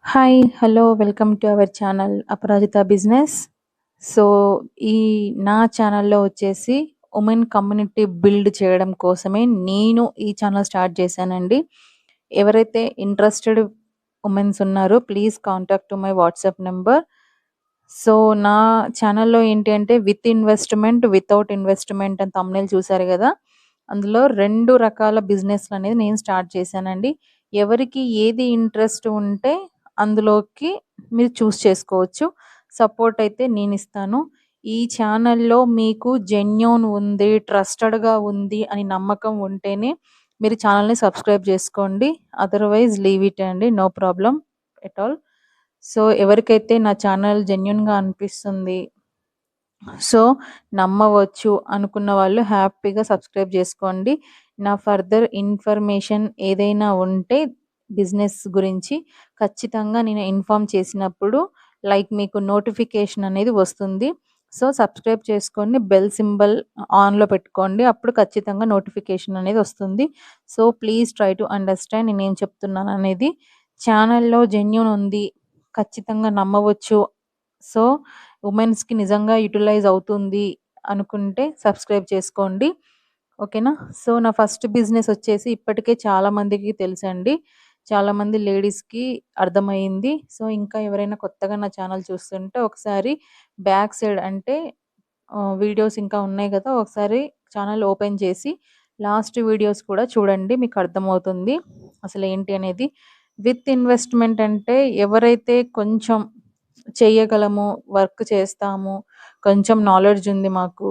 Hi! Hello! Welcome to our channel Aparajita business. So, ఈ నా ఛానల్‌లో వచ్చేసి ఉమెన్ కమ్యూనిటీ బిల్డ్ చేయడం కోసమే నేను ఈ ఛానల్ స్టార్ట్ చేశానండి. ఎవరైతే ఇంట్రెస్టెడ్ ఉమెన్స్ ఉన్నారో please contact to my WhatsApp number. So, నా ఛానల్‌లో ఏంటి అంటే విత్ ఇన్వెస్ట్‌మెంట్, వితౌట్ ఇన్వెస్ట్‌మెంట్ అని థంబ్‌నెయిల్ చూసారు గదా! అందులో 2 రకాల బిజినెస్‌లనేది నేను స్టార్ట్ చేశానండి. ఎవరికి ఏది ఇంట్రెస్ట్ ఉంటే అందులోకి మీరు చేసుకోవచ్చు. సపోర్ట్ అయితే నేనిస్తాను. ఈ ఛానల్‌లో మీకు జెన్యూన్ ఉంది, ట్రస్టెడ్‌గా ఉంది అని నమ్మకం ఉంటేనే మీరు ఛానల్‌ని సబ్స్క్రైబ్ చేసుకోండి. అదర్‌వైజ్ లీవ్ ఇట్ అండి. No problem at all. So, ఎవరికైతే నా ఛానల్ జెన్యూన్‌గా అనిపిస్తుంది, సో, నమ్మవచ్చు అనుకున్న వాళ్ళు హ్యాపీగా సబ్స్క్రైబ్ జేసుకోండి. నా ఫర్దర్ ఇన్ఫర్మేషన్ ఏదైనా ఉంటే బిజినెస్ గురించి ఖచ్చితంగా నేను ఇన్ఫార్మ్ చేసినప్పుడు మీకు నోటిఫికేషన్ అనేది వస్తుంది. సో, సబ్స్క్రైబ్ చేసుకొని బెల్ సింబల్ ఆన్‌లో పెట్టుకోండి. అప్పుడు ఖచ్చితంగా నోటిఫికేషన్ అనేది వస్తుంది. So, please try to understand నేనేం చెప్తున్నాననేది. ఛానల్‌లో జెన్యూన్ ఉంది. ఖచ్చితంగా నమ్మవచ్చు. సో, వుమెన్స్‌కి నిజంగా యుటిలైజ్ అవుతుంది అనుకుంటే సబ్స్క్రైబ్ చేసుకోండి. ఓకేనా? సో, నా ఫస్ట్ బిజినెస్ వచ్చేసి ఇప్పటికే చాలా మందికి తెలుసండి. చాలామంది లేడీస్‌కి అర్థమయింది. సో, ఇంకా ఎవరైనా కొత్తగా నా ఛానల్ చూస్తుంటే ఒకసారి బ్యాక్ సైడ్ అంటే వీడియోస్ ఇంకా ఉన్నాయి గదా! ఒకసారి ఛానల్ ఓపెన్ చేసి లాస్ట్ వీడియోస్ కూడా చూడండి. మీకు అర్థమవుతుంది అసలేంటి అనేది. విత్ ఇన్వెస్ట్‌మెంట్ అంటే ఎవరైతే కొంచెం చెయ్యగలము, వర్క్ చేస్తాము, కొంచెం నాలెడ్జ్ ఉంది మాకు,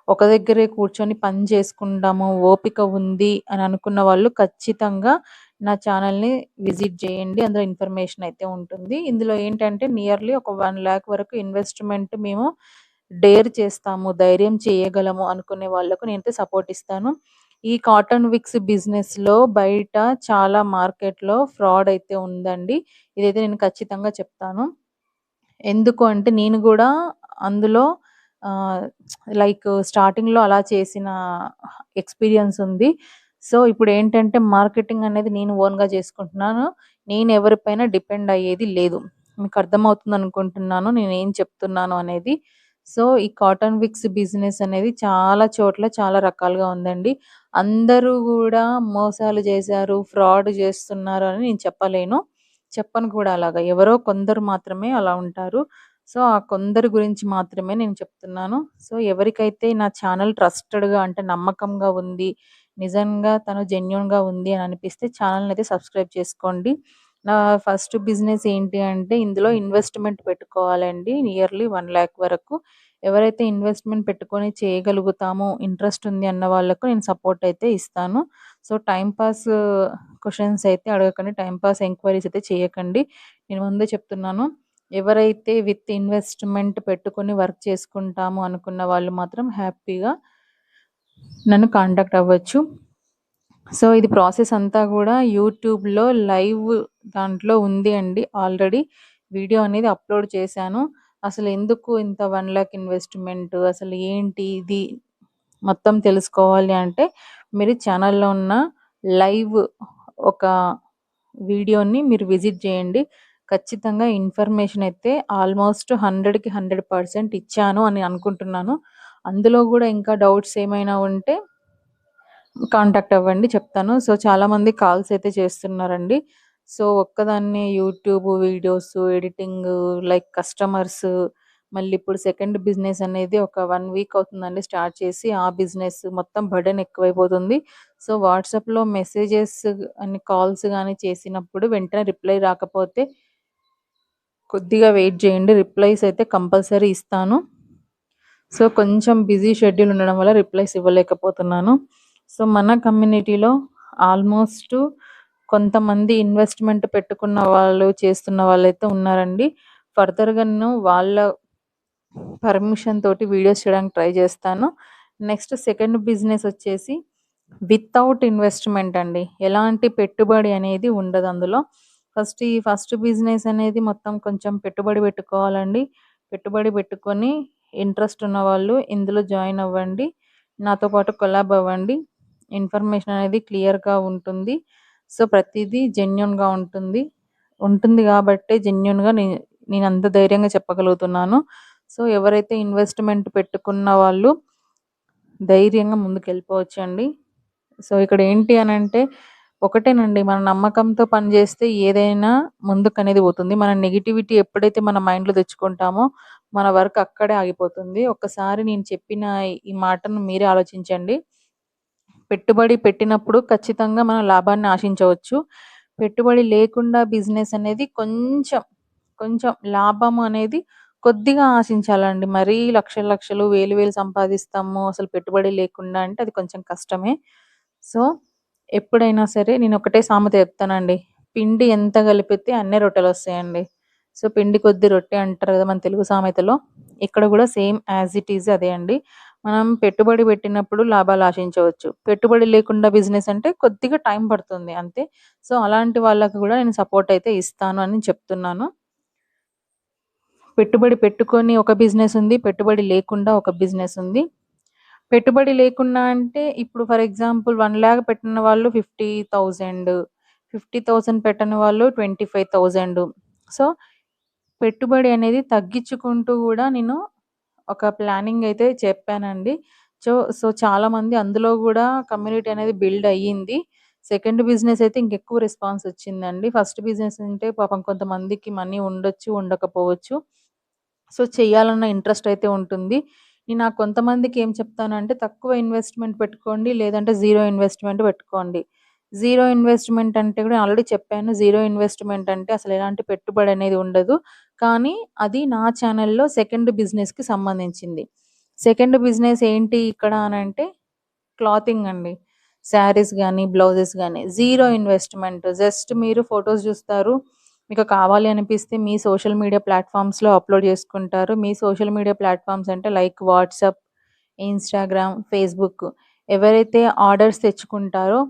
ఒక దగ్గరే కూర్చొని పని చేసుకుంటాము, ఓపిక ఉంది అని అనుకున్న వాళ్ళు ఖచ్చితంగా నా ఛానల్‌ని విజిట్ చేయండి. అందులో ఇన్ఫర్మేషన్ అయితే ఉంటుంది. ఇందులో ఏంటంటే నియర్లీ ఒక 1,00,000 వరకు ఇన్వెస్ట్‌మెంట్ మేము డేర్ చేస్తాము, ధైర్యం చేయగలము అనుకునే వాళ్ళకు నేనైతే సపోర్ట్ ఇస్తాను. ఈ కాటన్ విక్స్ బిజినెస్‌లో బయట చాలా మార్కెట్‌లో ఫ్రాడ్ అయితే ఉందండి. ఇదైతే నేను ఖచ్చితంగా చెప్తాను. ఎందుకు అంటే నేను గూడా అందులో ఆహ్, స్టార్టింగ్‌లో అలా చేసిన ఎక్స్‌పీరియన్స్ ఉంది. సో, ఇప్పుడేంటంటే మార్కెటింగ్ అనేది నేను ఓన్‌గా చేసుకుంటున్నాను. నేను ఎవరి పైన డిపెండ్ అయ్యేది లేదు. మీకు అర్థమవుతుందనుకుంటున్నాను నేనేం చెప్తున్నాను అనేది. సో, ఈ కాటన్ విక్స్ బిజినెస్ అనేది చాలా చోట్ల చాలా రకాలుగా ఉందండి. అందరూ గూడా మోసాలు చేశారు, ఫ్రాడ్ చేస్తున్నారు అని నేను చెప్పలేను. చెప్పను కూడా అలాగా. ఎవరో కొందరు మాత్రమే అలా ఉంటారు. సో, ఆ కొందరి గురించి మాత్రమే నేను చెప్తున్నాను. సో, ఎవరికైతే నా ఛానల్ ట్రస్టెడ్‌గా అంటే నమ్మకంగా ఉంది, నిజంగా తను జెన్యూన్‌గా ఉంది అని అనిపిస్తే ఛానల్‌నయితే సబ్స్క్రైబ్ చేసుకోండి. నా ఫస్ట్ బిజినెస్ ఏంటి అంటే ఇందులో ఇన్వెస్ట్‌మెంట్ పెట్టుకోవాలండి. నియర్లీ 1,00,000 వరకు. ఎవరైతే ఇన్వెస్ట్‌మెంట్ పెట్టుకొని చేయగలుగుతాము, ఇంట్రెస్ట్ ఉంది అన్న వాళ్ళకు నేను సపోర్ట్ అయితే ఇస్తాను. సో, టైమ్ పాస్ క్వెషన్స్ అయితే అడగకండి. టైమ్ పాస్ ఎంక్వైరీస్ అయితే చేయకండి. నేను ముందే చెప్తున్నాను. ఎవరైతే విత్ ఇన్వెస్ట్‌మెంట్ పెట్టుకొని వర్క్ చేసుకుంటాము అనుకున్న వాళ్ళు మాత్రం హ్యాపీగా నన్ను కాంటాక్ట్ అవ్వచ్చు. సో, ఇది ప్రాసెస్ అంతా గూడా యూట్యూబ్‌లో లైవ్ దాంట్లో ఉంది అండి. ఆల్రెడీ వీడియో అనేది అప్‌లోడ్ చేశాను. అసలెందుకు ఇంత 1,00,000 ఇన్వెస్ట్‌మెంట్ అసలు ఏంటి ఇది మొత్తం తెలుసుకోవాలి అంటే మీరు ఛానల్‌లో ఉన్న లైవ్ ఒక వీడియోని మీరు విజిట్ చేయండి. ఖచ్చితంగా ఇన్ఫర్మేషన్ అయితే ఆల్మోస్ట్ 100కి 100% ఇచ్చాను అని అనుకుంటున్నాను. అందులో గూడా ఇంకా డౌట్స్ ఏమైనా ఉంటే కాంటాక్ట్ అవ్వండి చెప్తాను. సో, చాలామంది కాల్స్ అయితే చేస్తున్నారండి. సో, ఒక్కదాన్నే యూట్యూబ్ వీడియోస్, ఎడిటింగ్ కస్టమర్స్ మళ్ళీ ఇప్పుడు సెకండ్ బిజినెస్ అనేది ఒక 1 వీక్ అవుతుందండి స్టార్ట్ చేసి. ఆ బిజినెస్ మొత్తం బర్డెన్ ఎక్కువైపోతుంది. సో, వాట్సాప్‌లో మెసేజెస్ అని కాల్స్ గాని చేసినప్పుడు వెంటనే రిప్లై రాకపోతే కొద్దిగా వెయిట్ చేయండి. రిప్లైస్ అయితే కంపల్సరీ ఇస్తాను. సో, కొంచెం బిజీ షెడ్యూల్ ఉండడం వల్ల రిప్లైస్ ఇవ్వలేకపోతున్నాను. సో, మన కమ్యూనిటీలో ఆల్మోస్ట్ కొంతమంది ఇన్వెస్ట్‌మెంట్ పెట్టుకున్న వాళ్ళు, చేస్తున్న వాళ్ళైతే ఉన్నారండి. ఫర్దర్‌గా నేను వాళ్ళ పర్మిషన్ తోటి వీడియోస్ చేయడానికి ట్రై చేస్తాను. నెక్స్ట్ సెకండ్ బిజినెస్ వచ్చేసి వితౌట్ ఇన్వెస్ట్‌మెంట్ అండి. ఎలాంటి పెట్టుబడి అనేది ఉండదు అందులో. ఈ ఫస్ట్ బిజినెస్ అనేది మొత్తం కొంచెం పెట్టుబడి పెట్టుకోవాలండి. పెట్టుబడి పెట్టుకొని ఇంట్రెస్ట్ ఉన్నవాళ్ళు ఇందులో జాయిన్ అవ్వండి. నాతో పాటు కొలాబ్ అవ్వండి. ఇన్ఫర్మేషన్ అనేది క్లియర్‌గా ఉంటుంది. సో, ప్రతీదీ జెన్యూన్‌గా ఉంటుంది. ఉంటుంది గాబట్టే జెన్యూన్‌గా నేనంత ధైర్యంగా చెప్పగలుగుతున్నాను. సో, ఎవరైతే ఇన్వెస్ట్‌మెంట్ పెట్టుకున్న వాళ్ళు ధైర్యంగా ముందుకెళ్ళిపోవచ్చండి. సో, ఇక్కడ ఏంటి అనంటే ఒకటేనండి, మన నమ్మకంతో పని జేస్తే ఏదైనా ముందుకనేది పోతుంది. మన నెగటివిటీ ఎప్పుడైతే మన మైండ్‌లో తెచ్చుకుంటామో, మన వర్క్ అక్కడే ఆగిపోతుంది. ఒక్కసారి నేను చెప్పిన ఈ మాటను మీరే ఆలోచించండి. పెట్టుబడి పెట్టినప్పుడు ఖచ్చితంగా మనం లాభాన్ని ఆశించవచ్చు. పెట్టుబడి లేకుండా బిజినెస్ అనేది కొంచెం, కొంచెం లాభం అనేది కొద్దిగా ఆశించాలండి. మరీ లక్షలు, లక్షలు, వేలు, వేలు సంపాదిస్తాము అసలు పెట్టుబడి లేకుండా అంటే అది కొంచెం కష్టమే. సో, ఎప్పుడైనా సరే నేనొకటే సామెత చెప్తానండి. పిండి ఎంత కలిపితే అన్ని రొట్టెలొస్తాయండి. సో, పిండి కొద్దీ రొట్టె అంటారు కదా మన తెలుగు సామెతలో. ఇక్కడ గూడా సేమ్ యాజ్ ఇట్ ఈజ్ అదే అండి. మనం పెట్టుబడి పెట్టినప్పుడు లాభాలు ఆశించవచ్చు. పెట్టుబడి లేకుండా బిజినెస్ అంటే కొద్దిగా టైం పడుతుంది అంతే. సో, అలాంటి వాళ్ళకి గూడా నేను సపోర్ట్ అయితే ఇస్తాను అని చెప్తున్నాను. పెట్టుబడి పెట్టుకొని ఒక బిజినెస్ ఉంది. పెట్టుబడి లేకుండా ఒక బిజినెస్ ఉంది. పెట్టుబడి లేకుండా అంటే ఇప్పుడు ఫర్ ఎగ్జాంపుల్ 1,00,000 పెట్టిన వాళ్ళు 50,000, 50,000 పెట్టని వాళ్ళు 25,000. సో, పెట్టుబడి అనేది తగ్గించుకుంటూ గూడా నేను ఒక ప్లానింగ్ అయితే చెప్పానండి. సో, చాలామంది అందులో గూడా కమ్యూనిటీ అనేది బిల్డ్ అయ్యింది. సెకండ్ బిజినెస్ అయితే ఇంకెక్కువ రెస్పాన్స్ వచ్చిందండి. ఫస్ట్ బిజినెస్ అంటే పాపం కొంతమందికి మనీ ఉండొచ్చు, ఉండకపోవచ్చు. సో, చేయాలన్న ఇంట్రెస్ట్ అయితే ఉంటుంది. నేను ఆ కొంతమందికి ఏం చెప్తానంటే తక్కువ ఇన్వెస్ట్‌మెంట్ పెట్టుకోండి. లేదంటే జీరో ఇన్వెస్ట్‌మెంట్ పెట్టుకోండి. జీరో ఇన్వెస్ట్‌మెంట్ అంటే కూడా ఆల్రెడీ చెప్పాను. జీరో ఇన్వెస్ట్‌మెంట్ అంటే అసలు ఎలాంటి పెట్టుబడి అనేది ఉండదు. కానీ అది నా ఛానెల్‌లో సెకండ్ బిజినెస్‌కి సంబంధించింది. సెకండ్ బిజినెస్ ఏంటి ఇక్కడ అనంటే క్లాతింగ్ అండి. శారీస్ గాని, బ్లౌజెస్ గాని జీరో ఇన్వెస్ట్‌మెంట్. జస్ట్ మీరు ఫోటోస్ జూస్తారు. మీకు కావాలి అనిపిస్తే మీ సోషల్ మీడియా ప్లాట్‌ఫార్మ్స్‌లో అప్‌లోడ్ చేసుకుంటారు. మీ సోషల్ మీడియా ప్లాట్‌ఫార్మ్స్ అంటే లైక్ వాట్సాప్, ఇన్‌స్టాగ్రామ్, ఫేస్‌బుక్. ఎవరైతే ఆర్డర్స్ తెచ్చుకుంటారో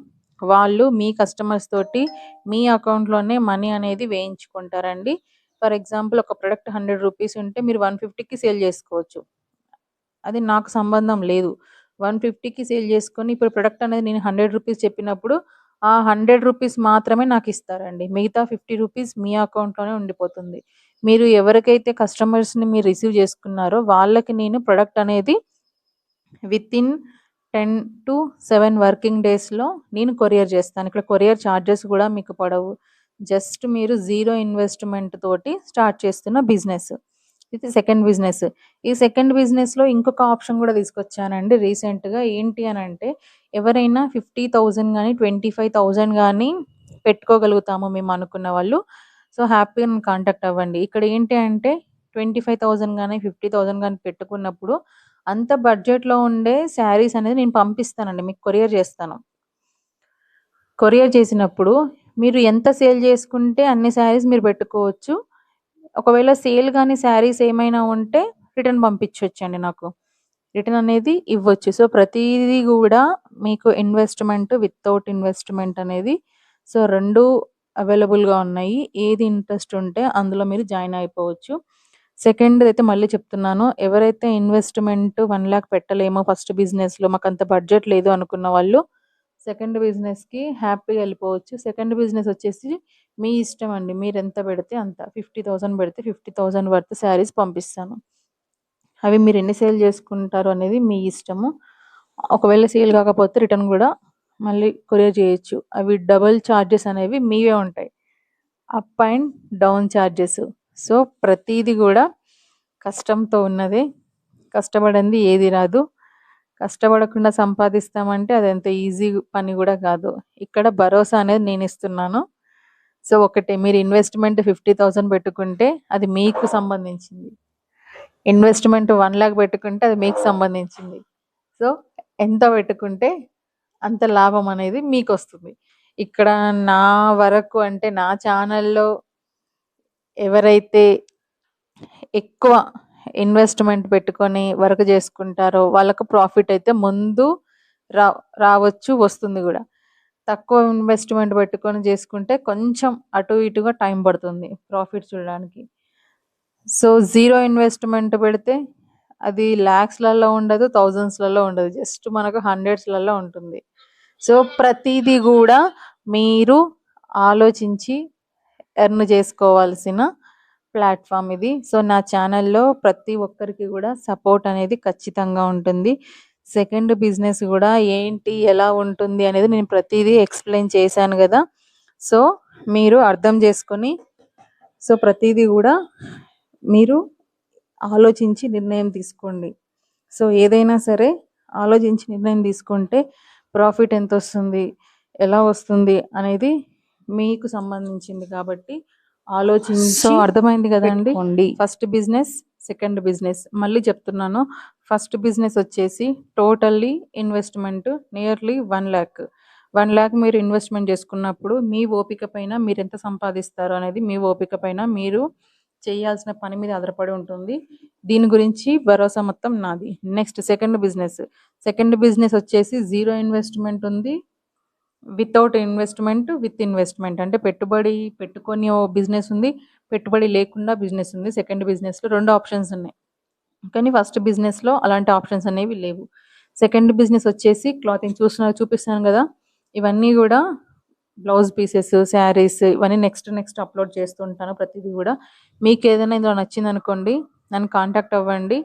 వాళ్ళు మీ కస్టమర్స్ తోటి మీ అకౌంట్‌లోనే మనీ అనేది వేయించుకుంటారండి. ఫర్ ఎగ్జాంపుల్ ఒక ప్రొడక్ట్ రూ. 100 ఉంటే మీరు 150కి సేల్ జేసుకోవచ్చు. అది నాకు సంబంధం లేదు. 150కి సేల్ చేసుకొని ఇప్పుడు ప్రొడక్ట్ అనేది నేను రూ. 100 చెప్పినప్పుడు ఆ రూ. 100 మాత్రమే నాకిస్తారండి. మిగతా రూ. 50 మీ అకౌంట్‌లోనే ఉండిపోతుంది. మీరు ఎవరికైతే కస్టమర్స్‌ని మీరు రిసీవ్ చేసుకున్నారో వాళ్ళకి నేను ప్రొడక్ట్ అనేది వితిన్ 10-7 వర్కింగ్ డేస్‌లో నేను కొరియర్ చేస్తాను. ఇక్కడ కొరియర్ చార్జెస్ గూడా మీకు పడవు. జస్ట్ మీరు జీరో ఇన్వెస్ట్‌మెంట్ తోటి స్టార్ట్ చేస్తున్న బిజినెస్. ఇది సెకండ్ బిజినెస్. ఈ సెకండ్ బిజినెస్‌లో ఇంకొక ఆప్షన్ గూడా తీసుకొచ్చానండి రీసెంట్‌గా. ఏంటి అనంటే ఎవరైనా 50,000 గాని, 25,000 గాని పెట్టుకోగలుగుతాము మేము అనుకున్న వాళ్ళు. సో, హ్యాపీగా నన్ను కాంటాక్ట్ అవ్వండి. ఇక్కడ ఏంటి అంటే 25,000 గాని, 50,000 గాని పెట్టుకున్నప్పుడు అంత బడ్జెట్‌లో ఉండే శారీస్ అనేది నేను పంపిస్తానండి. మీకు కొరియర్ చేస్తాను. కొరియర్ చేసినప్పుడు మీరు ఎంత సేల్ చేసుకుంటే అన్ని శారీస్ మీరు పెట్టుకోవచ్చు. ఒకవేళ సేల్ గాని శారీస్ ఏమైనా ఉంటే రిటర్న్ పంపించొచ్చండి నాకు. రిటర్న్ అనేది ఇవ్వచ్చు. సో, ప్రతీది గూడా మీకు ఇన్వెస్ట్‌మెంట్, వితౌట్ ఇన్వెస్ట్‌మెంట్ అనేది సో, 2 అవైలబుల్‌గా ఉన్నాయి. ఏది ఇంట్రెస్ట్ ఉంటే అందులో మీరు జాయిన్ అయిపోవచ్చు. సెకండ్‌దయితే మళ్ళీ చెప్తున్నాను. ఎవరైతే ఇన్వెస్ట్‌మెంట్ 1,00,000 పెట్టలేమో ఫస్ట్ బిజినెస్‌లో మాకంత బడ్జెట్ లేదు అనుకున్న వాళ్ళు సెకండ్ బిజినెస్‌కి హ్యాపీగా ఎళ్ళిపోవచ్చు. సెకండ్ బిజినెస్ వచ్చేసి మీ ఇష్టం అండి. మీరెంత పెడితే అంత. 50,000 పెడితే 50,000 వర్త్ శారీస్ పంపిస్తాను. అవి మీరు ఎన్ని సేల్ చేసుకుంటారు అనేది మీ ఇష్టము. ఒకవేళ సేల్ కాకపోతే రిటర్న్ గూడా మళ్ళీ కొరియర్ చేయొచ్చు. అవి డబుల్ చార్జెస్ అనేవి మీవే ఉంటాయి. Up and down charges. So, ప్రతీది గూడా కష్టంతో ఉన్నదే. కష్టపడంది ఏది రాదు. కష్టపడకుండా సంపాదిస్తామంటే అదంత ఈజీ పని గూడా కాదు. ఇక్కడ భరోసా అనేది నేనిస్తున్నాను. సో, ఒకటే మీరు ఇన్వెస్ట్‌మెంట్ 50,000 పెట్టుకుంటే అది మీకు సంబంధించింది. ఇన్వెస్ట్‌మెంట్ 1,00,000 పెట్టుకుంటే అది మీకు సంబంధించింది. సో, ఎంత పెట్టుకుంటే అంత లాభం అనేది మీకొస్తుంది. ఇక్కడ నా వరకు అంటే నా ఛానెల్‌లో ఎవరైతే ఎక్కువ ఇన్వెస్ట్‌మెంట్ పెట్టుకొని వర్క్ జేసుకుంటారో వాళ్ళకి ప్రాఫిట్ అయితే ముందు రా రావచ్చు, వస్తుంది గూడా. తక్కువ ఇన్వెస్ట్‌మెంట్ పెట్టుకొని జేసుకుంటే కొంచెం అటు ఇటుగా టైం పడుతుంది ప్రాఫిట్ చూడడానికి. సో, జీరో ఇన్వెస్ట్‌మెంట్ పెడితే అది లాక్స్‌లలో ఉండదు, థౌసండ్స్‌లలో ఉండదు. జస్ట్ మనకు హండ్రెడ్స్‌లలో ఉంటుంది. సో, ప్రతీది గూడా మీరు ఆలోచించి ఎర్న్ చేసుకోవాల్సిన ప్లాట్ఫామ్ ఇది. సో నా ఛానల్లో ప్రతి ఒక్కరికి కూడా సపోర్ట్ అనేది ఖచ్చితంగా ఉంటుంది. సెకండ్ బిజినెస్ కూడా ఏంటి, ఎలా ఉంటుంది అనేది నేను ప్రతిదీ ఎక్స్ప్లెయిన్ చేశాను కదా. సో మీరు అర్థం చేసుకొని సో ప్రతిదీ కూడా మీరు ఆలోచించి నిర్ణయం తీసుకోండి. సో ఏదైనా సరే ఆలోచించి నిర్ణయం తీసుకుంటే ప్రాఫిట్ ఎంత వస్తుంది, ఎలా వస్తుంది అనేది మీకు సంబంధించింది కాబట్టి ఆలోచించి. సో అర్థమైంది కదండి. ఫస్ట్ బిజినెస్, సెకండ్ బిజినెస్ మళ్ళీ చెప్తున్నాను. ఫస్ట్ బిజినెస్ వచ్చేసి టోటల్లీ ఇన్వెస్ట్మెంట్ నియర్లీ 1 lakh మీరు ఇన్వెస్ట్మెంట్ చేసుకున్నప్పుడు మీ ఓపిక పైన మీరు ఎంత సంపాదిస్తారు అనేది మీ ఓపిక పైన మీరు చేయాల్సిన పని మీద ఆధారపడి ఉంటుంది. దీని గురించి భరోసా మొత్తం నాది. నెక్స్ట్ సెకండ్ బిజినెస్ వచ్చేసి 0 ఇన్వెస్ట్మెంట్ ఉంది, వితౌట్ ఇన్వెస్ట్మెంట్, విత్ ఇన్వెస్ట్మెంట్. అంటే పెట్టుబడి పెట్టుకొని ఓ బిజినెస్ ఉంది, పెట్టుబడి లేకుండా బిజినెస్ ఉంది. సెకండ్ బిజినెస్లో 2 ఆప్షన్స్ ఉన్నాయి, కానీ ఫస్ట్ బిజినెస్లో అలాంటి ఆప్షన్స్ అనేవి లేవు. సెకండ్ బిజినెస్ వచ్చేసి క్లాతింగ్ చూపిస్తున్నాను కదా, ఇవన్నీ కూడా బ్లౌజ్ పీసెస్, శారీస్ ఇవన్నీ నెక్స్ట్ అప్లోడ్ చేస్తుంటాను ప్రతిదీ కూడా. మీకు ఏదైనా ఇందులో నచ్చింది అనుకోండి, నన్ను కాంటాక్ట్ అవ్వండి.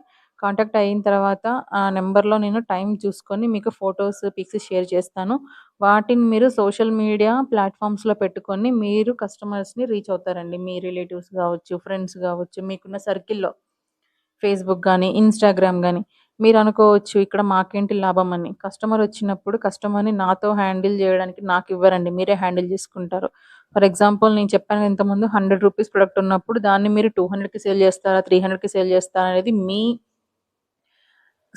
కాంటాక్ట్ అయిన తర్వాత ఆ నెంబర్లో నేను టైం చూసుకొని మీకు ఫొటోస్, పిక్స్ షేర్ చేస్తాను. వాటిని మీరు సోషల్ మీడియా ప్లాట్ఫామ్స్లో పెట్టుకొని మీరు కస్టమర్స్ని రీచ్ అవుతారండి. మీ రిలేటివ్స్ కావచ్చు, ఫ్రెండ్స్ కావచ్చు, మీకున్న సర్కిల్లో ఫేస్బుక్ కానీ, ఇన్స్టాగ్రామ్ కానీ. మీరు అనుకోవచ్చు ఇక్కడ మాకేంటి లాభం అని. కస్టమర్ వచ్చినప్పుడు కస్టమర్ని నాతో హ్యాండిల్ చేయడానికి నాకు ఇవ్వరండి, మీరే హ్యాండిల్ చేసుకుంటారు. ఫర్ ఎగ్జాంపుల్ నేను చెప్పాను ఇంతకుముందు 100 రూపీస్ ప్రొడక్ట్ ఉన్నప్పుడు దాన్ని మీరు 200కి సేల్ చేస్తారా, 300కి సేల్ చేస్తారా అనేది మీ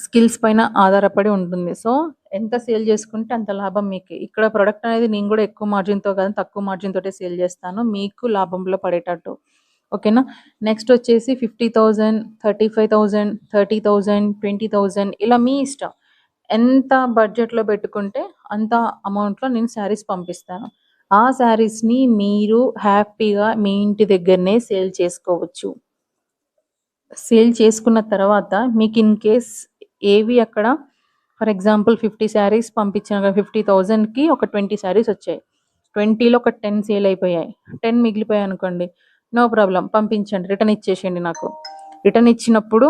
స్కిల్స్ పైన ఆధారపడి ఉంటుంది. సో ఎంత సేల్ చేసుకుంటే అంత లాభం మీకే. ఇక్కడ ప్రొడక్ట్ అనేది నేను కూడా ఎక్కువ మార్జిన్తో కాదు, తక్కువ మార్జిన్ తోటే సేల్ చేస్తాను, మీకు లాభంలో పడేటట్టు. ఓకేనా. నెక్స్ట్ వచ్చేసి 50,000, 35,000, 30,000, 20,000 ఇలా మీ ఇష్టం. ఎంత బడ్జెట్లో పెట్టుకుంటే అంత అమౌంట్లో నేను శారీస్ పంపిస్తాను. ఆ శారీస్ని మీరు హ్యాపీగా మీ ఇంటి దగ్గరనే సేల్ చేసుకోవచ్చు. సేల్ చేసుకున్న తర్వాత మీకు ఇన్ కేస్ ఏవి అక్కడ ఫర్ ఎగ్జాంపుల్ 50 శారీస్ పంపించిన 50,000కి ఒక 20 శారీస్ వచ్చాయి, 20లో ఒక 10 సేల్ అయిపోయాయి, 10 మిగిలిపోయాయి అనుకోండి, నో ప్రాబ్లం, పంపించండి, రిటర్న్ ఇచ్చేసేయండి నాకు. రిటర్న్ ఇచ్చినప్పుడు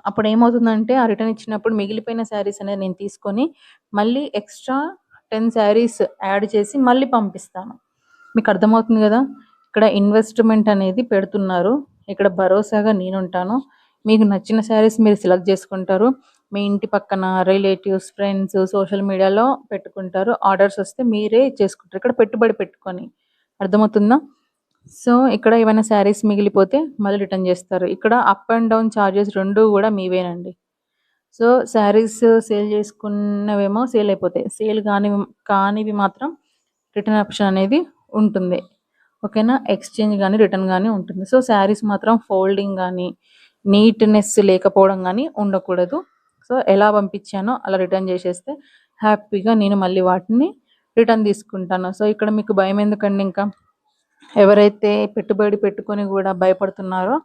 అప్పుడు ఏమవుతుందంటే ఆ రిటర్న్ ఇచ్చినప్పుడు మిగిలిపోయిన శారీస్ అనేది నేను తీసుకొని మళ్ళీ ఎక్స్ట్రా 10 శారీస్ యాడ్ చేసి మళ్ళీ పంపిస్తాను. మీకు అర్థమవుతుంది కదా. ఇక్కడ ఇన్వెస్ట్మెంట్ అనేది పెడుతున్నారు, ఇక్కడ భరోసాగా నేనుంటాను. మీకు నచ్చిన శారీస్ మీరు సెలెక్ట్ చేసుకుంటారు, మీ ఇంటి పక్కన రిలేటివ్స్, ఫ్రెండ్స్, సోషల్ మీడియాలో పెట్టుకుంటారు. ఆర్డర్స్ వస్తే మీరే చేసుకుంటారు ఇక్కడ పెట్టుబడి పెట్టుకొని. అర్థమవుతుందా. సో ఇక్కడ ఏమైనా శారీస్ మిగిలిపోతే మళ్ళీ రిటర్న్ చేస్తారు. ఇక్కడ అప్ అండ్ డౌన్ ఛార్జెస్ 2 కూడా మీవేనండి. సో శారీస్ సేల్ చేసుకున్నవేమో సేల్ అయిపోతాయి, సేల్ కానివి మాత్రం రిటర్న్ ఆప్షన్ అనేది ఉంటుంది. ఓకేనా. ఎక్స్చేంజ్ కానీ రిటర్న్ కానీ ఉంటుంది. సో శారీస్ మాత్రం ఫోల్డింగ్ కానీ నీట్నెస్ లేకపోవడం కానీ ఉండకూడదు. సో ఎలా పంపించానో అలా రిటర్న్ చేసేస్తే హ్యాపీగా నేను మళ్ళీ వాటిని రిటర్న్ తీసుకుంటాను. సో ఇక్కడ మీకు భయం ఎందుకండి. ఇంకా ఎవరైతే పెట్టుబడి పెట్టుకొని కూడా భయపడుతున్నారో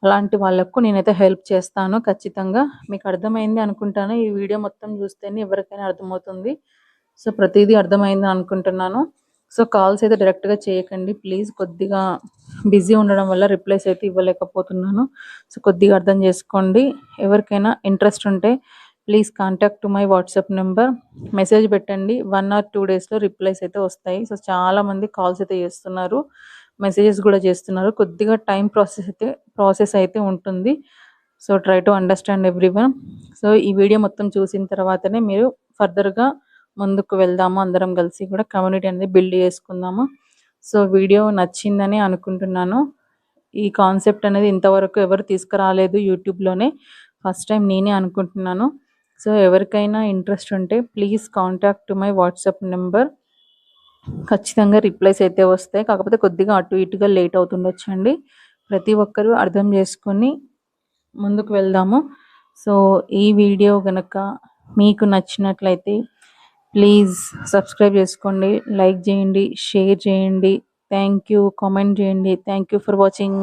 అలాంటి వాళ్ళకు నేనైతే హెల్ప్ చేస్తాను ఖచ్చితంగా. మీకు అర్థమైంది అనుకుంటాను, ఈ వీడియో మొత్తం చూస్తేనే ఎవరికైనా అర్థమవుతుంది. సో ప్రతిదీ అర్థమైంది అనుకుంటున్నాను. సో కాల్స్ అయితే డైరెక్ట్గా చేయకండి ప్లీజ్, కొద్దిగా బిజీ ఉండడం వల్ల రిప్లైస్ అయితే ఇవ్వలేకపోతున్నాను. సో కొద్దిగా అర్థం చేసుకోండి. ఎవరికైనా ఇంట్రెస్ట్ ఉంటే please contact to my WhatsApp number, message పెట్టండి. 1 or 2 డేస్లో రిప్లైస్ అయితే వస్తాయి. సో చాలామంది కాల్స్ అయితే చేస్తున్నారు, మెసేజెస్ కూడా చేస్తున్నారు. కొద్దిగా టైం ప్రాసెస్ అయితే ఉంటుంది. So try to understand everyone. So ఈ వీడియో మొత్తం చూసిన తర్వాతనే మీరు ఫర్దర్గా ముందుకు వెళ్దాము, అందరం కలిసి కూడా కమ్యూనిటీ అనేది బిల్డ్ చేసుకుందాము. సో వీడియో నచ్చిందని అనుకుంటున్నాను. ఈ కాన్సెప్ట్ అనేది ఇంతవరకు ఎవరు తీసుకురాలేదు యూట్యూబ్లోనే, ఫస్ట్ టైం నేనే అనుకుంటున్నాను. సో ఎవరికైనా ఇంట్రెస్ట్ ఉంటే please contact to my WhatsApp number, ఖచ్చితంగా రిప్లైస్ అయితే వస్తాయి. కాకపోతే కొద్దిగా అటు ఇటుగా లేట్ అవుతుండొచ్చండి. ప్రతి ఒక్కరూ అర్థం చేసుకొని ముందుకు వెళ్దాము. సో ఈ వీడియో కనుక మీకు నచ్చినట్లయితే ప్లీజ్ సబ్స్క్రైబ్ చేసుకోండి, లైక్ చేయండి, షేర్ చేయండి. Thank you. కామెంట్ చేయండి. Thank you for watching.